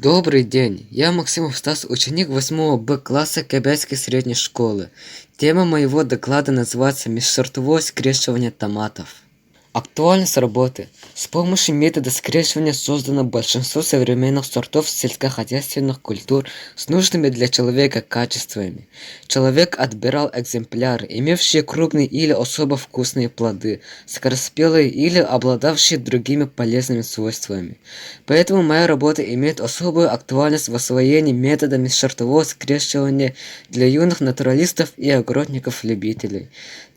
Добрый день, я Максимов Стас, ученик 8 Б класса Кобяйской средней школы. Тема моего доклада называется «Межсортовое скрещивание томатов». Актуальность работы. С помощью метода скрещивания создано большинство современных сортов сельскохозяйственных культур с нужными для человека качествами. Человек отбирал экземпляры, имевшие крупные или особо вкусные плоды, скороспелые или обладавшие другими полезными свойствами. Поэтому моя работа имеет особую актуальность в освоении метода межсортового скрещивания для юных натуралистов и огородников-любителей.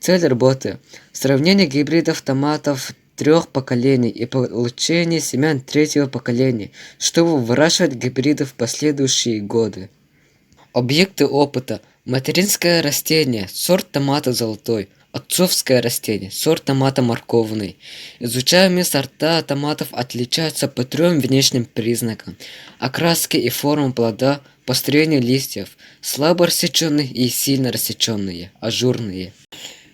Цель работы – сравнение гибридов томатов 3 поколений и получение семян 3-го поколения, чтобы выращивать гибриды в последующие годы. Объекты опыта. Материнское растение, сорт томата золотой. Отцовское растение, сорт томата морковный. Изучаемые сорта томатов отличаются по 3 внешним признакам: окраске и форме плода, по строению листьев, слабо рассеченные и сильно рассеченные, ажурные.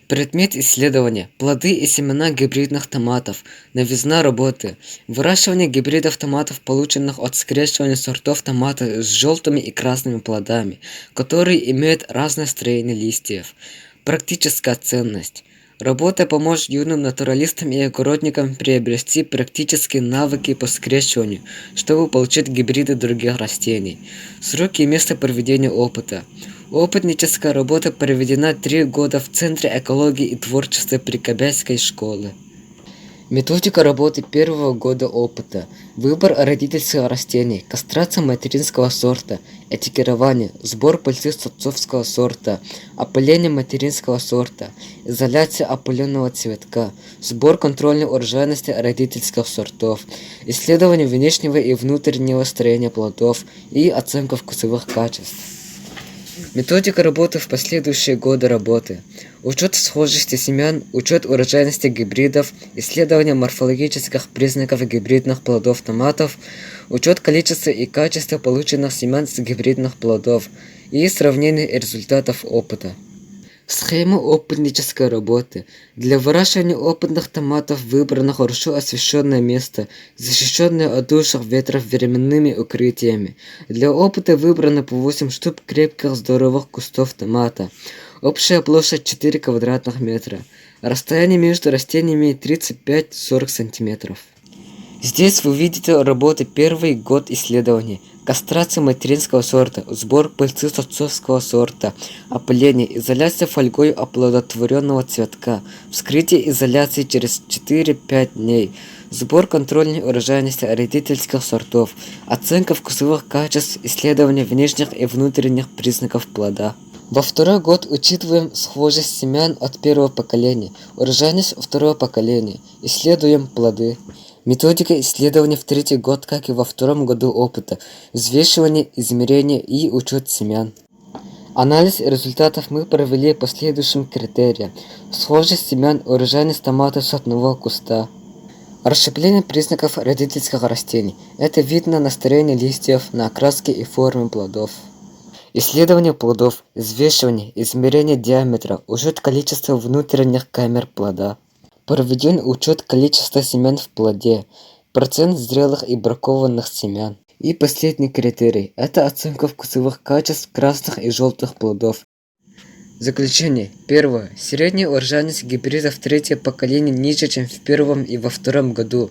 Предмет исследования – плоды и семена гибридных томатов. Новизна работы – выращивание гибридов томатов, полученных от скрещивания сортов томата с желтыми и красными плодами, которые имеют разное строение листьев. Практическая ценность. Работа поможет юным натуралистам и огородникам приобрести практические навыки по скрещиванию, чтобы получить гибриды других растений. Сроки и место проведения опыта. Опытническая работа проведена 3 года в Центре экологии и творчества при Кобяйской школе. Методика работы 1-го года опыта. Выбор родительского растений, кастрация материнского сорта, этикетирование, сбор пыльцы с отцовского сорта, опыление материнского сорта, изоляция опыленного цветка, сбор контрольной урожайности родительских сортов, исследование внешнего и внутреннего строения плодов и оценка вкусовых качеств. Методика работы в последующие годы работы. Учет схожести семян, учет урожайности гибридов, исследование морфологических признаков гибридных плодов томатов, учет количества и качества полученных семян с гибридных плодов и сравнение результатов опыта. Схема опытнической работы. Для выращивания опытных томатов выбрано хорошо освещенное место, защищенное от душных ветров временными укрытиями. Для опыта выбрано по 8 штук крепких здоровых кустов томата. Общая площадь 4 квадратных метра. Расстояние между растениями 35-40 сантиметров. Здесь вы видите работы 1-й год исследования. Кастрация материнского сорта, сбор пыльцы с отцовского сорта, опыление, изоляция фольгой оплодотворенного цветка, вскрытие изоляции через 4-5 дней, сбор контрольной урожайности родительских сортов, оценка вкусовых качеств, исследование внешних и внутренних признаков плода. Во 2-й год учитываем схожесть семян от 1-го поколения, урожайность 2-го поколения, исследуем плоды. Методика исследования в 3-й год, как и во 2-м году опыта, взвешивание, измерение и учет семян. Анализ результатов мы провели по следующим критериям: схожесть семян, урожайность томатов с одного куста. Расщепление признаков родительских растений. Это видно на строении листьев, на окраске и форме плодов. Исследование плодов, взвешивание, измерение диаметра, учет количества внутренних камер плода. Проведен учет количества семян в плоде, процент зрелых и бракованных семян. И последний критерий – это оценка вкусовых качеств красных и желтых плодов. Заключение. Первое. Средняя урожайность гибридов 3-го поколения ниже, чем в 1-м и во 2-м году.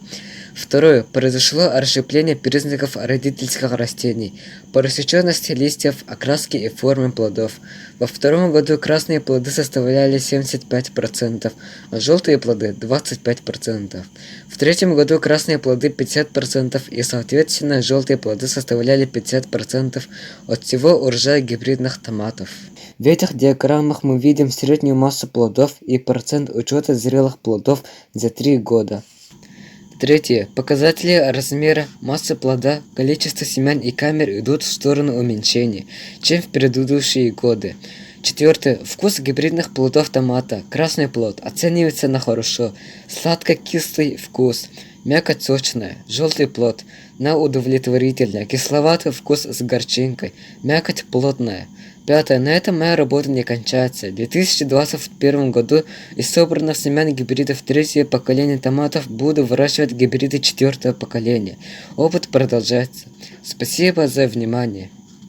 Второе. Произошло расщепление признаков родительских растений, по рассеченности листьев, окраске и форме плодов. Во 2-м году красные плоды составляли 75%, а желтые плоды 25%. В 3-м году красные плоды 50% и, соответственно, желтые плоды составляли 50% от всего урожая гибридных томатов. В этих диаграммах мы видим среднюю массу плодов и процент учета зрелых плодов за 3 года. Третье. Показатели размера, массы плода, количество семян и камер идут в сторону уменьшения, чем в предыдущие годы. Четвертое. Вкус гибридных плодов томата. Красный плод оценивается на хорошо. Сладко-кислый вкус. Мякоть сочная. Желтый плод на удовлетворительный. Кисловатый вкус с горчинкой. Мякоть плотная. Пятое. На этом моя работа не кончается. В 2021 году из собранных семян гибридов третьего поколения томатов буду выращивать гибриды четвертого поколения. Опыт продолжается. Спасибо за внимание.